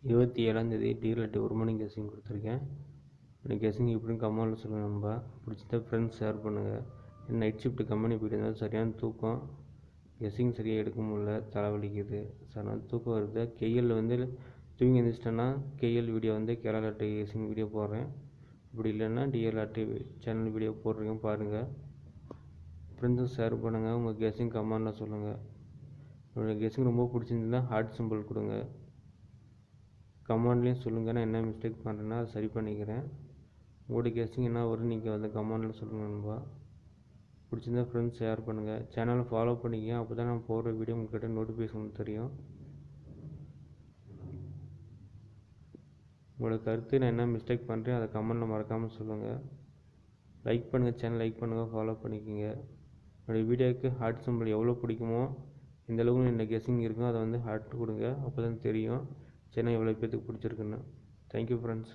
27ஆம் தேதி டிஆர்எல்டி 1 மணி கெஸ்ஸிங் கொடுத்துருக்கேன். இந்த கெஸ்ஸிங் எப்படின்னு கமெண்ட்டில் சொல்லுங்கள் நண்பா. பிடிச்சதா ஃப்ரெண்ட்ஸ் ஷேர் பண்ணுங்கள். நைட் ஷிஃப்ட் கம்பெனி போய்ட்டு இருந்தால் சரியான தூக்கம், கெஸ்ஸிங் சரியாக எடுக்க முடியல, தலைவலிக்குது, சரியான தூக்கம் வருது. கேஎல் தூங்கி எழுந்திரிச்சிட்டேன்னா கேஎல் வீடியோ கேரளாட்டி கெஸ்ஸிங் வீடியோ போடுறேன். இப்படி இல்லைன்னா டிஆர்எல்டி சேனல் வீடியோ போடுறீங்க பாருங்கள். ஃப்ரெண்ட்ஸும் ஷேர் பண்ணுங்கள். உங்கள் கெஸ்ஸிங் கமெண்ட்டில் சொல்லுங்கள். என்னோடய கெஸ்ஸிங் ரொம்ப பிடிச்சிருந்ததுன்னா ஹார்ட் சிம்பிள் கொடுங்க. கமெண்ட்லேயும் சொல்லுங்கள். நான் என்ன மிஸ்டேக் பண்ணுறேன்னா அதை சரி பண்ணிக்கிறேன். உங்களோட கெஸ்ஸிங் என்ன வரும் நீங்கள் கமெண்ட்டில் சொல்லுங்கள் நண்பா. பிடிச்சிருந்தா ஃப்ரெண்ட்ஸ் ஷேர் பண்ணுங்கள். சேனலை ஃபாலோ பண்ணிக்கங்க. அப்போ தான் நான் போடுற வீடியோ உங்கள்கிட்ட நோட்டிஃபிகேஷன் தெரியும். உங்களோட கருத்து நான் என்ன மிஸ்டேக் பண்ணுறேன் அதை கமெண்ட்டில் மறக்காமல் சொல்லுங்கள். லைக் பண்ணுங்கள், சேனல் லைக் பண்ணுங்கள், ஃபாலோ பண்ணிக்கோங்க. என்னுடைய வீடியோவுக்கு ஹார்ட் சிம்பிள் எவ்வளோ பிடிக்குமோ இந்த அளவுக்கு என்ன கெஸ்ஸிங் இருக்கும் அதை ஹார்ட் கொடுங்க. அப்போ தான் தெரியும் சேனல் எவ்வளோ பேருக்கு பிடிச்சிருக்குன்னு. Thank you friends.